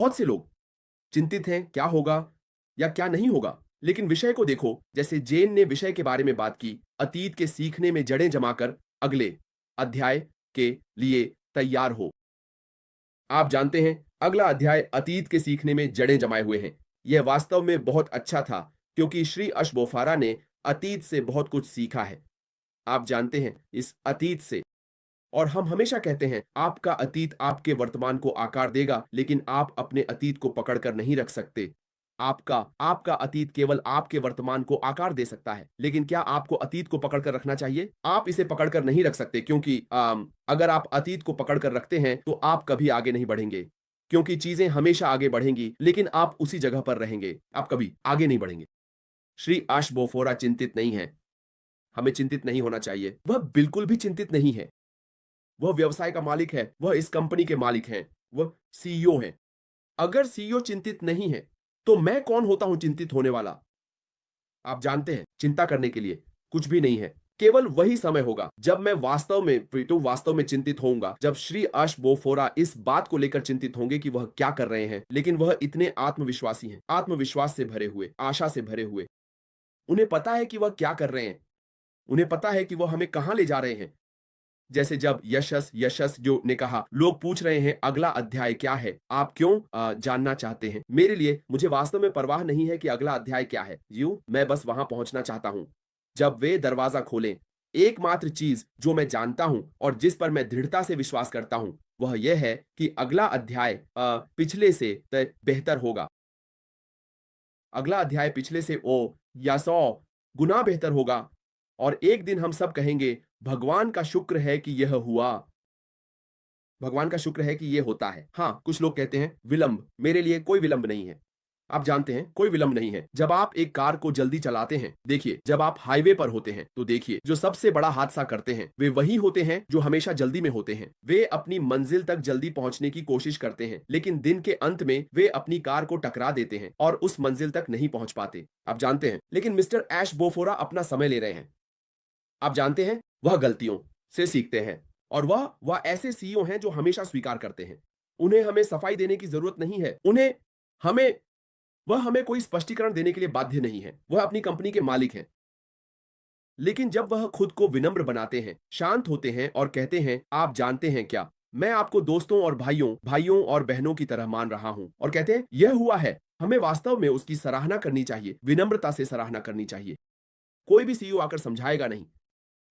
बहुत से लोग चिंतित हैं क्या होगा या क्या नहीं होगा, लेकिन विषय को देखो। जैसे जेन ने विषय के बारे में बात की, अतीत के सीखने में जड़ें जमाकर अगले अध्याय के लिए तैयार हो। आप जानते हैं, अगला अध्याय अतीत के सीखने में जड़ें जमाए हुए हैं। यह वास्तव में बहुत अच्छा था, क्योंकि श्री अशबोफारा ने अतीत से बहुत कुछ सीखा है। आप जानते हैं, इस अतीत से। और हम हमेशा कहते हैं, आपका अतीत आपके वर्तमान को आकार देगा, लेकिन आप अपने अतीत को पकड़कर नहीं रख सकते। आपका आपका अतीत केवल आपके वर्तमान को आकार दे सकता है, लेकिन क्या आपको अतीत को पकड़कर रखना चाहिए? आप इसे पकड़कर नहीं रख सकते, क्योंकि अगर आप अतीत को पकड़कर रखते हैं तो आप कभी आगे नहीं बढ़ेंगे। क्योंकि चीजें हमेशा आगे बढ़ेंगी, लेकिन आप उसी जगह पर रहेंगे, आप कभी आगे नहीं बढ़ेंगे। श्री आश बोफोरा चिंतित नहीं है। हमें चिंतित नहीं होना चाहिए। वह बिल्कुल भी चिंतित नहीं है। वह व्यवसाय का मालिक है, वह इस कंपनी के मालिक हैं, वह सीईओ हैं। अगर सीईओ चिंतित नहीं है, तो मैं कौन होता हूं चिंतित होने वाला? आप जानते हैं, चिंता करने के लिए कुछ भी नहीं है। केवल वही समय होगा जब मैं वास्तव में चिंतित होऊंगा, जब श्री अश बोफोरा इस बात को लेकर चिंतित होंगे कि वह क्या कर रहे हैं, लेकिन वह इतने आत्मविश्वासी हैं, आत्मविश्वास से भरे हुए, आशा से भरे हुए। उन्हें पता है कि वह क्या कर रहे हैं, उन्हें पता है कि वह हमें कहां ले जा रहे हैं। जैसे जब यशस यशस जो ने कहा, लोग पूछ रहे हैं अगला अध्याय क्या है, आप क्यों जानना चाहते हैं? मेरे लिए, मुझे वास्तव में परवाह नहीं है कि अगला अध्याय क्या है। यूं मैं बस वहां पहुंचना चाहता हूं। जब वे दरवाजा खोलें, एकमात्र चीज जो मैं जानता हूं और जिस पर मैं दृढ़ता से विश्वास करता हूं, वह यह है कि अगला अध्याय पिछले से बेहतर होगा। अगला अध्याय पिछले से ओ या 100 गुना बेहतर होगा। और एक दिन हम सब कहेंगे, भगवान का शुक्र है कि यह हुआ। भगवान का शुक्र है कि यह होता है। हाँ, कुछ लोग कहते हैं विलंब। मेरे लिए कोई विलंब नहीं है। आप जानते हैं, कोई विलंब नहीं है। जब आप एक कार को जल्दी चलाते हैं, देखिए, जब आप हाईवे पर होते हैं, तो देखिए, जो सबसे बड़ा हादसा करते हैं, वे वही होते हैं जो हमेशा जल्दी में होते हैं। वे अपनी मंजिल तक जल्दी पहुंचने की कोशिश करते हैं, लेकिन दिन के अंत में वे अपनी कार को टकरा देते हैं और उस मंजिल तक नहीं पहुंच पाते। आप जानते हैं, लेकिन मिस्टर ऐश बोफोरा अपना समय ले रहे हैं। आप जानते हैं, वह गलतियों से सीखते हैं। और वह ऐसे सीईओ हैं जो हमेशा स्वीकार करते हैं। उन्हें हमें सफाई देने की जरूरत नहीं है। उन्हें हमें वह हमें कोई स्पष्टीकरण देने के लिए बाध्य नहीं है। वह अपनी कंपनी के मालिक हैं। लेकिन जब वह खुद को विनम्र बनाते हैं, शांत होते हैं और कहते हैं, आप जानते हैं क्या, मैं आपको दोस्तों और भाइयों और बहनों की तरह मान रहा हूं, और कहते हैं यह हुआ है, हमें वास्तव में उसकी सराहना करनी चाहिए, विनम्रता से सराहना करनी चाहिए। कोई भी सीईओ आकर समझाएगा नहीं।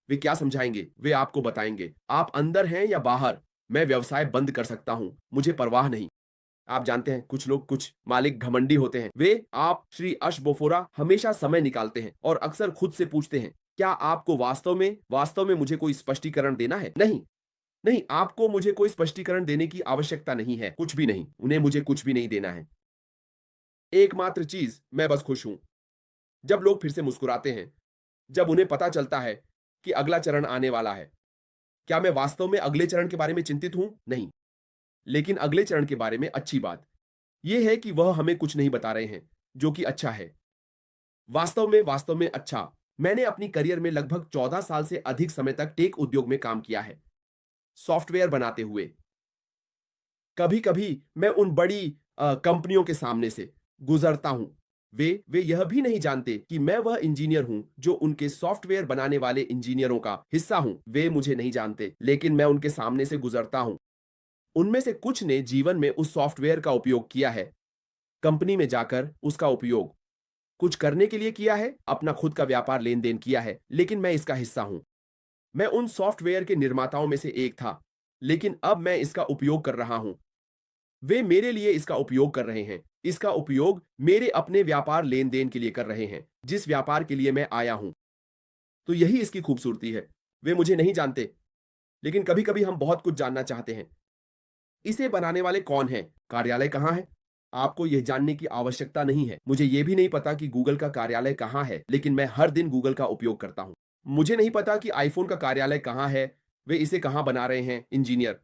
वे क्या समझाएंगे? वे आपको बताएंगे, आप अंदर हैं या बाहर, मैं व्यवसाय बंद कर सकता हूं, मुझे परवाह नहीं। आप जानते हैं, कुछ लोग, कुछ मालिक घमंडी होते हैं। वे आप श्री अश बोफोरा हमेशा समय निकालते हैं और अक्सर खुद से पूछते हैं, क्या आपको वास्तव में मुझे कोई स्पष्टीकरण देना है? नहीं, नहीं, आपको मुझे कोई स्पष्टीकरण देने की आवश्यकता नहीं है, कुछ भी नहीं। उन्हें मुझे कुछ भी नहीं देना है। एकमात्र चीज, मैं बस खुश हूं। जब लोग फिर से मुस्कुराते हैं, जब उन्हें पता चलता है कि अगला चरण आने वाला है। क्या मैं वास्तव में अगले चरण के बारे में चिंतित हूं? नहीं। लेकिन अगले चरण के बारे में अच्छी बात यह है कि वह हमें कुछ नहीं बता रहे हैं, जो कि अच्छा है। वास्तव में अच्छा। मैंने अपनी करियर में लगभग 14 साल से अधिक समय तक टेक उद्योग में काम किया है, सॉफ्टवेयर बनाते हुए। कभी-कभी मैं उन बड़ी कंपनियों के सामने से गुजरता हूं। वे यह भी नहीं जानते कि मैं वह इंजीनियर हूं जो उनके सॉफ्टवेयर बनाने वाले इंजीनियरों का हिस्सा हूं। वे मुझे नहीं जानते, लेकिन मैं उनके सामने से गुजरता हूं। उनमें से कुछ ने जीवन में उस सॉफ्टवेयर का उपयोग किया है, कंपनी में जाकर उसका उपयोग कुछ करने के लिए किया है, अपना खुद का व्यापार लेन-देन किया है, लेकिन मैं इसका हिस्सा हूं। मैं उन सॉफ्टवेयर के निर्माताओं में से एक था, लेकिन अब मैं इसका उपयोग कर रहा हूं। वे मेरे लिए इसका उपयोग कर रहे हैं। इसका उपयोग मेरे अपने व्यापार लेन-देन के लिए कर रहे हैं, जिस व्यापार के लिए मैं आया हूं। तो यही इसकी खूबसूरती है। वे मुझे नहीं जानते, लेकिन कभी-कभी हम बहुत कुछ जानना चाहते हैं। इसे बनाने वाले कौन हैं? कार्यालय कहाँ है? आपको यह जानने की आवश्यकता नहीं है। मुझे यह भी नहीं पता कि गूगल का कार्यालय कहाँ है, लेकिन मैं हर दिन गूगल का उपयोग करता हूं। मुझे नहीं पता कि आईफोन का कार्यालय कहाँ है, वे इसे कहाँ बना रहे हैं, इंजीनियर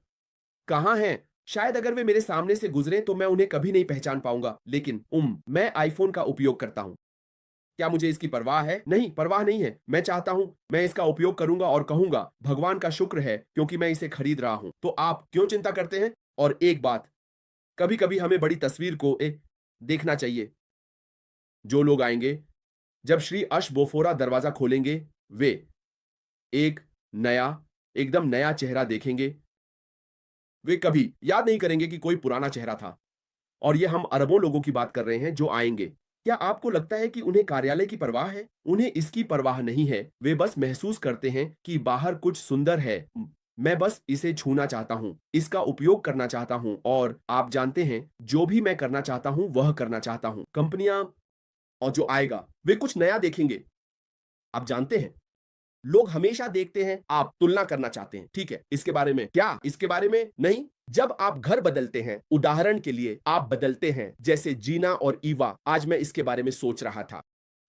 कहाँ हैं? शायद अगर वे मेरे सामने से गुजरें तो मैं उन्हें कभी नहीं पहचान पाऊंगा, लेकिन मैं आईफोन का उपयोग करता हूं। क्या मुझे इसकी परवाह है? नहीं, परवाह नहीं है। मैं चाहता हूं, मैं इसका उपयोग करूंगा और कहूंगा, भगवान का शुक्र है क्योंकि मैं इसे खरीद रहा हूं। तो आप क्यों चिंता करते हैं? और एक बात, कभी कभी हमें बड़ी तस्वीर को देखना चाहिए। जो लोग आएंगे, जब श्री अश बोफोरा दरवाजा खोलेंगे, वे एक नया, एकदम नया चेहरा देखेंगे। वे कभी याद नहीं करेंगे कि कोई पुराना चेहरा था। और ये हम अरबों लोगों की बात कर रहे हैं जो आएंगे। क्या आपको लगता है कि उन्हें कार्यालय की परवाह है? उन्हें इसकी परवाह नहीं है। वे बस महसूस करते हैं कि बाहर कुछ सुंदर है। मैं बस इसे छूना चाहता हूं, इसका उपयोग करना चाहता हूं, और आप जानते हैं, जो भी मैं करना चाहता हूं वह करना चाहता हूं। कंपनियां और जो आएगा, वे कुछ नया देखेंगे। आप जानते हैं, लोग हमेशा देखते हैं, आप तुलना करना चाहते हैं, ठीक है, इसके बारे में क्या, इसके बारे में नहीं। जब आप घर बदलते हैं, उदाहरण के लिए आप बदलते हैं, जैसे जीना और ईवा, आज मैं इसके बारे में सोच रहा था।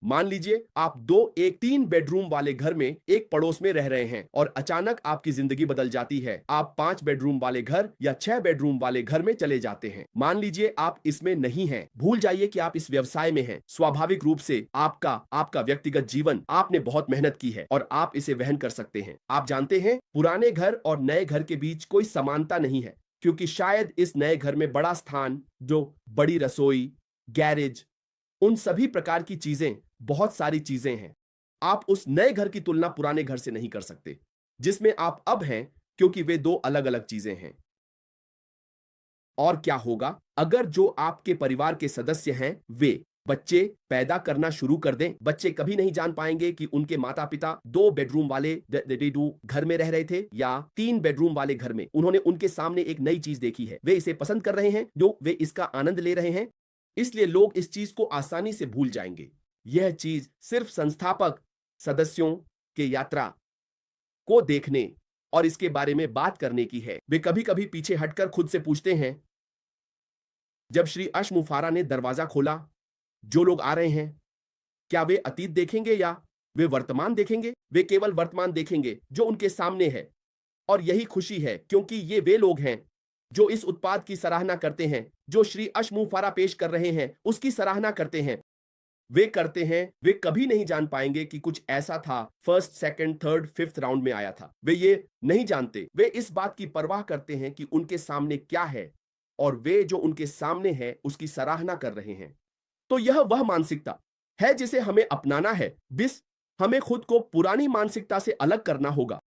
मान लीजिए आप दो एक 3 बेडरूम वाले घर में एक पड़ोस में रह रहे हैं और अचानक आपकी जिंदगी बदल जाती है। आप 5 बेडरूम वाले घर या 6 बेडरूम वाले घर में चले जाते हैं। मान लीजिए आप इसमें नहीं हैं। भूल जाइए कि आप इस व्यवसाय में हैं। स्वाभाविक रूप से आपका आपका व्यक्तिगत जीवन, आपने बहुत मेहनत की है और आप इसे वहन कर सकते हैं। आप जानते हैं, पुराने घर और नए घर के बीच कोई समानता नहीं है, क्योंकि शायद इस नए घर में बड़ा स्थान, जो बड़ी रसोई, गैरेज, उन सभी प्रकार की चीजें, बहुत सारी चीजें हैं। आप उस नए घर की तुलना पुराने घर से नहीं कर सकते, जिसमें आप अब हैं, क्योंकि वे दो अलग अलग चीजें हैं। और क्या होगा अगर जो आपके परिवार के सदस्य हैं, वे बच्चे पैदा करना शुरू कर दें? बच्चे कभी नहीं जान पाएंगे कि उनके माता पिता 2 बेडरूम वाले घर में रह रहे थे या 3 बेडरूम वाले घर में। उन्होंने उनके सामने एक नई चीज देखी है, वे इसे पसंद कर रहे हैं, जो वे इसका आनंद ले रहे हैं। इसलिए लोग इस चीज को आसानी से भूल जाएंगे। यह चीज सिर्फ संस्थापक सदस्यों के यात्रा को देखने और इसके बारे में बात करने की है। वे कभी कभी पीछे हटकर खुद से पूछते हैं, जब श्री अशमुफारा ने दरवाजा खोला, जो लोग आ रहे हैं, क्या वे अतीत देखेंगे या वे वर्तमान देखेंगे? वे केवल वर्तमान देखेंगे जो उनके सामने है। और यही खुशी है, क्योंकि ये वे लोग हैं जो इस उत्पाद की सराहना करते हैं, जो श्री अशमुफारा पेश कर रहे हैं उसकी सराहना करते हैं। वे करते हैं। वे कभी नहीं जान पाएंगे कि कुछ ऐसा था, first, second, third, fifth round में आया था। वे ये नहीं जानते। वे इस बात की परवाह करते हैं कि उनके सामने क्या है, और वे जो उनके सामने है उसकी सराहना कर रहे हैं। तो यह वह मानसिकता है जिसे हमें अपनाना है। बिस हमें खुद को पुरानी मानसिकता से अलग करना होगा।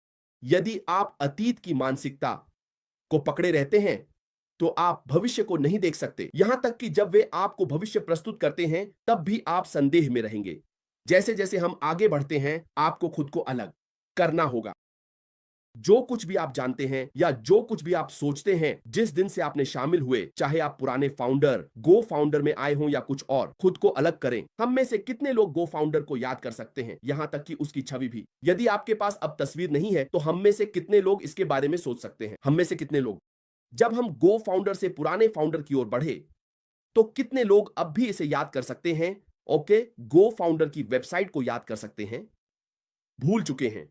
यदि आप अतीत की मानसिकता को पकड़े रहते हैं, तो आप भविष्य को नहीं देख सकते। यहां तक कि जब वे आपको भविष्य प्रस्तुत करते हैं, तब भी आप संदेह में रहेंगे। जैसे जैसे हम आगे बढ़ते हैं, आपको खुद को अलग करना होगा। जो कुछ भी आप जानते हैं या जो कुछ भी आप सोचते हैं, जिस दिन से आपने शामिल हुए, चाहे आप पुराने फाउंडर, गो फाउंडर में आए हों या कुछ और, खुद को अलग करें। हम में से कितने लोग गो फाउंडर को याद कर सकते हैं, यहां तक कि उसकी छवि भी? यदि आपके पास अब तस्वीर नहीं है, तो हम में से कितने लोग इसके बारे में सोच सकते हैं? हम में से कितने लोग, जब हम गो फाउंडर से पुराने फाउंडर की ओर बढ़े, तो कितने लोग अब भी इसे याद कर सकते हैं? ओके, गो फाउंडर की वेबसाइट को याद कर सकते हैं? भूल चुके हैं।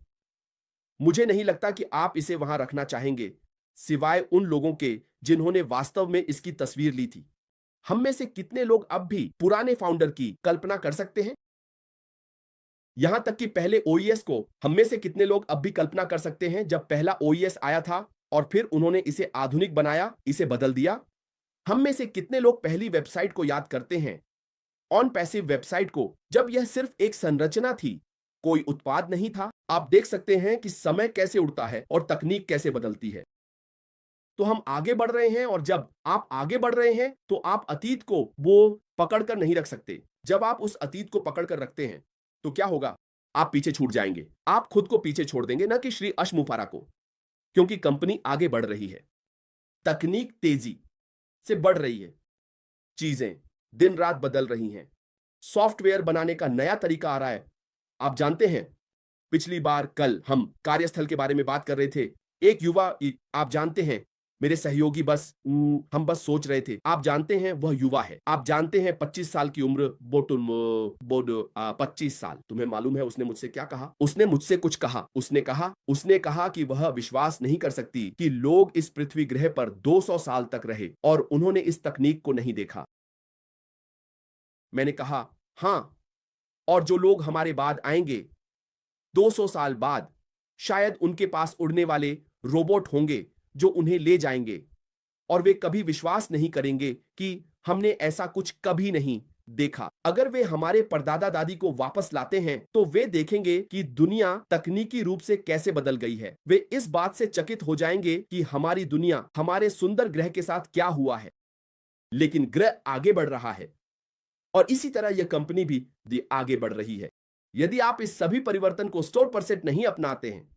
मुझे नहीं लगता कि आप इसे वहां रखना चाहेंगे, सिवाय उन लोगों के जिन्होंने वास्तव में इसकी तस्वीर ली थी। हम में से कितने लोग अब भी पुराने फाउंडर की कल्पना कर सकते हैं? यहां तक कि पहले ओईएस को हम में से कितने लोग अब भी कल्पना कर सकते हैं, जब पहला ओईएस आया था और फिर उन्होंने इसे आधुनिक बनाया, इसे बदल दिया? हम में से कितने लोग पहली वेबसाइट को याद करते हैं, ऑन पैसिव वेबसाइट को, जब यह सिर्फ एक संरचना थी, कोई उत्पाद नहीं था? आप देख सकते हैं कि समय कैसे उड़ता है और तकनीक कैसे बदलती है। तो हम आगे बढ़ रहे हैं, और जब आप आगे बढ़ रहे हैं, तो आप अतीत को वो पकड़ कर नहीं रख सकते। जब आप उस अतीत को पकड़ कर रखते हैं, तो क्या होगा? आप पीछे छूट जाएंगे। आप खुद को पीछे छोड़ देंगे, ना कि श्री अशमुफारा को, क्योंकि कंपनी आगे बढ़ रही है। तकनीक तेजी से बढ़ रही है। चीजें दिन रात बदल रही हैं। सॉफ्टवेयर बनाने का नया तरीका आ रहा है। आप जानते हैं, पिछली बार कल हम कार्यस्थल के बारे में बात कर रहे थे। एक युवा, आप जानते हैं, मेरे सहयोगी बस हम बस सोच रहे थे, आप जानते हैं वह युवा है। आप जानते हैं 25 साल की उम्र, बोटुल बोड 25 साल। तुम्हें मालूम है उसने मुझसे क्या कहा? उसने मुझसे कुछ कहा। उसने कहा कि वह विश्वास नहीं कर सकती कि लोग इस पृथ्वी ग्रह पर 200 साल तक रहे और उन्होंने इस तकनीक को नहीं देखा। मैंने कहा, हां, और जो लोग हमारे बाद आएंगे 200 साल बाद, शायद उनके पास उड़ने वाले रोबोट होंगे जो उन्हें ले जाएंगे। और वे कभी विश्वास नहीं करेंगे कि हमने ऐसा कुछ कभी नहीं देखा। अगर वे हमारे परदादा दादी को वापस लाते हैं तो वे देखेंगे कि दुनिया तकनीकी रूप से कैसे बदल गई है। वे इस बात से चकित हो जाएंगे कि हमारी दुनिया हमारे सुंदर ग्रह के साथ क्या हुआ है, लेकिन ग्रह आगे बढ़ रहा है और इसी तरह यह कंपनी भी आगे बढ़ रही है। यदि आप इस सभी परिवर्तन को 100% नहीं अपनाते हैं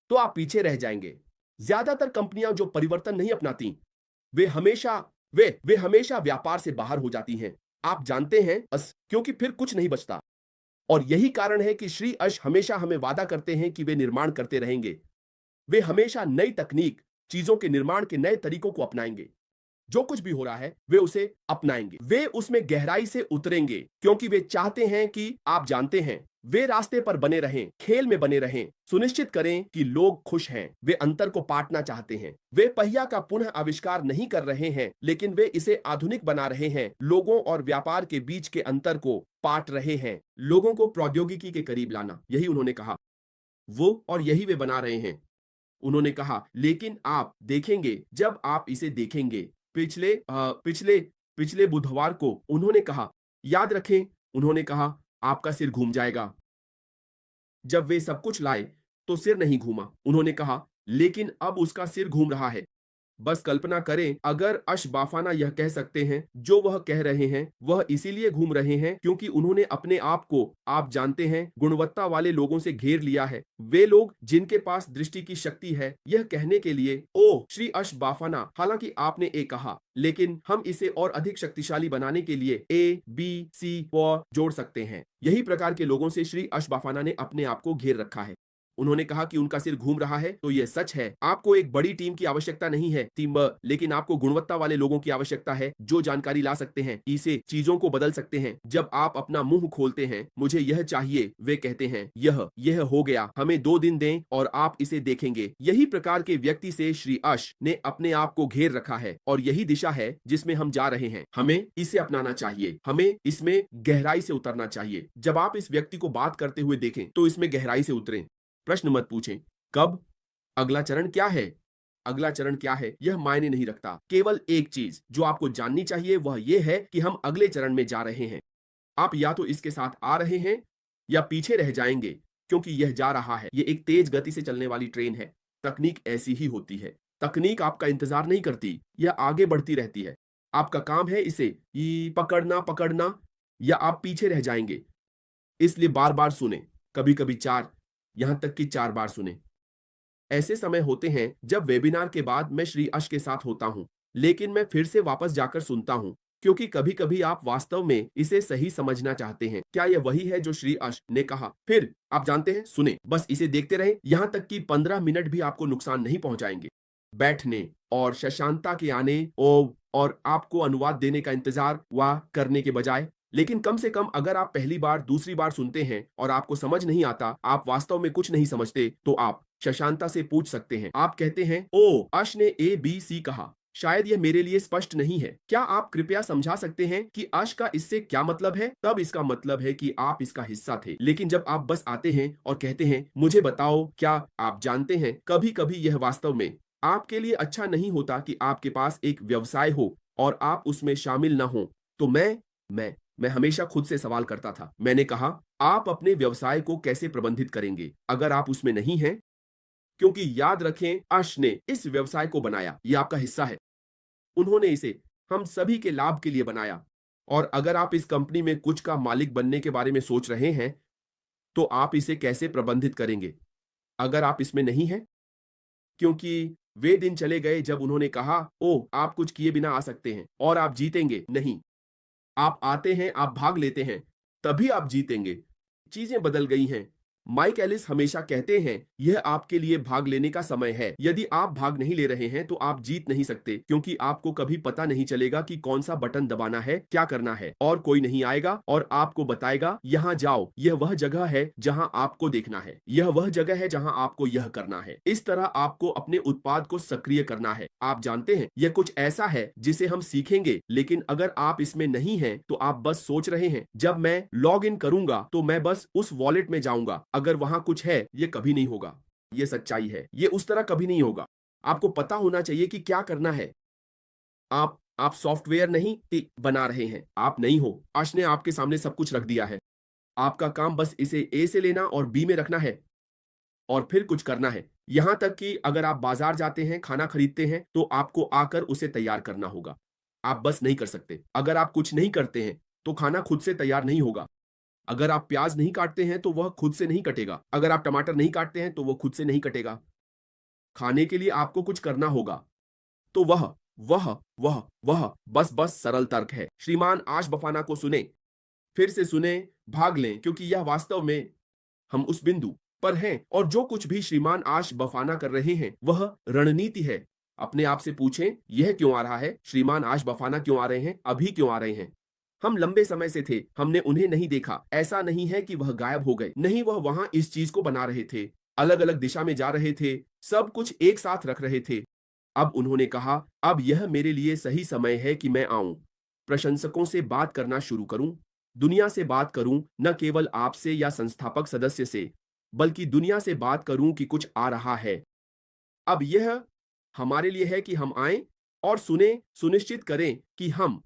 तो आप पीछे रह जाएंगे। ज्यादातर कंपनियां जो परिवर्तन नहीं अपनाती वे हमेशा वे हमेशा व्यापार से बाहर हो जाती हैं। आप जानते हैं क्योंकि फिर कुछ नहीं बचता। और यही कारण है कि श्री अश हमेशा हमें वादा करते हैं कि वे निर्माण करते रहेंगे। वे हमेशा नई तकनीक, चीजों के निर्माण के नए तरीकों को अपनाएंगे। जो कुछ भी हो रहा है वे उसे अपनाएंगे। वे उसमें गहराई से उतरेंगे क्योंकि वे चाहते हैं कि आप जानते हैं, वे रास्ते पर बने रहें, खेल में बने रहें। सुनिश्चित करें कि लोग खुश हैं। वे अंतर को पाटना चाहते हैं। वे पहिया का पुनः आविष्कार नहीं कर रहे हैं, लेकिन वे इसे आधुनिक बना रहे हैं। लोगों और व्यापार के बीच के अंतर को पाट रहे हैं। लोगों को प्रौद्योगिकी के करीब लाना, यही उन्होंने कहा। वो और यही वे बना रहे हैं। उन्होंने कहा, लेकिन आप देखेंगे जब आप इसे देखेंगे। पिछले पिछले बुधवार को उन्होंने कहा, याद रखें, उन्होंने कहा, आपका सिर घूम जाएगा। जब वे सब कुछ लाए तो सिर नहीं घूमा। उन्होंने कहा, लेकिन अब उसका सिर घूम रहा है। बस कल्पना करें अगर अशबाफाना यह कह सकते हैं जो वह कह रहे हैं, वह इसीलिए घूम रहे हैं क्योंकि उन्होंने अपने आप को, आप जानते हैं, गुणवत्ता वाले लोगों से घेर लिया है। वे लोग जिनके पास दृष्टि की शक्ति है यह कहने के लिए, ओह श्री अशबाफाना, हालांकि आपने ए कहा, लेकिन हम इसे और अधिक शक्तिशाली बनाने के लिए ए बी सी जोड़ सकते हैं। यही प्रकार के लोगों से श्री अशबाफाना ने अपने आप को घेर रखा है। उन्होंने कहा कि उनका सिर घूम रहा है तो यह सच है। आपको एक बड़ी टीम की आवश्यकता नहीं है, लेकिन आपको गुणवत्ता वाले लोगों की आवश्यकता है जो जानकारी ला सकते हैं, इसे चीजों को बदल सकते हैं। जब आप अपना मुंह खोलते हैं, मुझे यह चाहिए, वे कहते हैं यह हो गया, हमें 2 दिन दें और आप इसे देखेंगे। यही प्रकार के व्यक्ति से श्री अश ने अपने आप को घेर रखा है और यही दिशा है जिसमें हम जा रहे हैं। हमें इसे अपनाना चाहिए, हमें इसमें गहराई से उतरना चाहिए। जब आप इस व्यक्ति को बात करते हुए देखें तो इसमें गहराई से उतरें। प्रश्न मत पूछें कब, अगला चरण क्या है, अगला चरण क्या है यह मायने नहीं रखता। केवल एक चीज जो आपको जाननी चाहिए वह यह है कि हम अगले चरण में जा रहे हैं। आप या तो इसके साथ आ रहे हैं या पीछे रह जाएंगे क्योंकि यह जा रहा है। यह एक तेज गति से चलने वाली ट्रेन है। तकनीक ऐसी ही होती है। तकनीक आपका इंतजार नहीं करती, यह आगे बढ़ती रहती है। आपका काम है इसे पकड़ना या आप पीछे रह जाएंगे। इसलिए बार बार सुने, कभी कभी 4, यहां तक कि 4 बार सुने। ऐसे समय होते हैं जब वेबिनार के बाद मैं श्री अश के साथ होता हूं, लेकिन मैं फिर से वापस जाकर सुनता हूं क्योंकि कभी कभी आप वास्तव में इसे सही समझना चाहते हैं। क्या यह वही है जो श्री अश ने कहा? फिर आप जानते हैं, सुने, बस इसे देखते रहे, यहां तक कि 15 मिनट भी आपको नुकसान नहीं पहुंचाएंगे। बैठने और शशांता के आने और आपको अनुवाद देने का इंतजार करने के बजाय। लेकिन कम से कम अगर आप पहली बार, दूसरी बार सुनते हैं और आपको समझ नहीं आता, आप वास्तव में कुछ नहीं समझते, तो आप शशांता से पूछ सकते हैं। आप कहते हैं, ओ अश ने ए बी सी कहा, शायद यह मेरे लिए स्पष्ट नहीं है, क्या आप कृपया समझा सकते हैं कि अश का इससे क्या मतलब है? तब इसका मतलब है कि आप इसका हिस्सा थे। लेकिन जब आप बस आते हैं और कहते हैं, मुझे बताओ, क्या आप जानते हैं, कभी कभी यह वास्तव में आपके लिए अच्छा नहीं होता कि आपके पास एक व्यवसाय हो और आप उसमें शामिल न हो। तो मैं हमेशा खुद से सवाल करता था। मैंने कहा, आप अपने व्यवसाय को कैसे प्रबंधित करेंगे अगर आप उसमें नहीं हैं? क्योंकि याद रखें, अश ने इस व्यवसाय को बनाया, यह आपका हिस्सा है। उन्होंने इसे हम सभी के लाभ के लिए बनाया। और अगर आप इस कंपनी में कुछ का मालिक बनने के बारे में सोच रहे हैं, तो आप इसे कैसे प्रबंधित करेंगे अगर आप इसमें नहीं हैं? क्योंकि वे दिन चले गए जब उन्होंने कहा, ओह आप कुछ किए बिना आ सकते हैं और आप जीतेंगे। नहीं, आप आते हैं, आप भाग लेते हैं, तभी आप जीतेंगे। चीजें बदल गई हैं। माइक एलिस हमेशा कहते हैं, यह आपके लिए भाग लेने का समय है। यदि आप भाग नहीं ले रहे हैं तो आप जीत नहीं सकते, क्योंकि आपको कभी पता नहीं चलेगा कि कौन सा बटन दबाना है, क्या करना है, और कोई नहीं आएगा और आपको बताएगा, यहां जाओ, यह वह जगह है जहां आपको देखना है, यह वह जगह है जहां आपको यह करना है। इस तरह आपको अपने उत्पाद को सक्रिय करना है। आप जानते हैं, यह कुछ ऐसा है जिसे हम सीखेंगे, लेकिन अगर आप इसमें नहीं हैं तो आप बस सोच रहे हैं, जब मैं लॉग इन करूंगा तो मैं बस उस वॉलेट में जाऊंगा। अगर वहां कुछ है, यह कभी नहीं होगा। यह सच्चाई है, यह उस तरह कभी नहीं होगा। आपको पता होना चाहिए कि क्या करना है। आप सॉफ्टवेयर नहीं बना रहे हैं, आप नहीं हो। आश ने आपके सामने सब कुछ रख दिया है। आपका काम बस इसे ए से लेना और बी में रखना है और फिर कुछ करना है। यहां तक कि अगर आप बाजार जाते हैं, खाना खरीदते हैं, तो आपको आकर उसे तैयार करना होगा। आप बस नहीं कर सकते। अगर आप कुछ नहीं करते हैं, तो खाना खुद से तैयार नहीं होगा। अगर आप प्याज नहीं काटते हैं, तो वह खुद से नहीं कटेगा। अगर आप टमाटर नहीं काटते हैं, तो वो खुद से नहीं कटेगा। खाने के लिए आपको कुछ करना होगा। तो वह वह बस सरल तर्क है। श्रीमान आश बफाना को सुने, फिर से सुने, भाग लें, क्योंकि यह वास्तव में हम उस बिंदु पर हैं और जो कुछ भी श्रीमान आश बफाना कर रहे हैं वह रणनीति है। अपने आप से पूछें, यह क्यों आ रहा है? श्रीमान आश बफाना क्यों आ रहे हैं? अभी क्यों आ रहे हैं? हम लंबे समय से थे, हमने उन्हें नहीं देखा। ऐसा नहीं है कि वह गायब हो गए। नहीं, वह वहां इस चीज को बना रहे थे, अलग अलग दिशा में जा रहे थे, सब कुछ एक साथ रख रहे थे। अब उन्होंने कहा, अब यह मेरे लिए सही समय है कि मैं आऊं, प्रशंसकों से बात करना शुरू करूं, दुनिया से बात करूं, न केवल आपसे या संस्थापक सदस्य से, बल्कि दुनिया से बात करूं कि कुछ आ रहा है। अब यह हमारे लिए है कि हम आएं और सुने, सुनिश्चित करें कि हम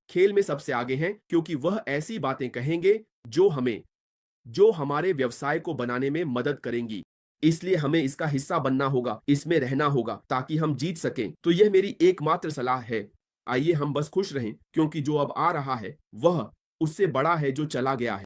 खेल में सबसे आगे हैं, क्योंकि वह ऐसी बातें कहेंगे जो हमारे व्यवसाय को बनाने में मदद करेंगी। इसलिए हमें इसका हिस्सा बनना होगा, इसमें रहना होगा ताकि हम जीत सकें। तो यह मेरी एकमात्र सलाह है। आइए हम बस खुश रहें, क्योंकि जो अब आ रहा है वह उससे बड़ा है जो चला गया है।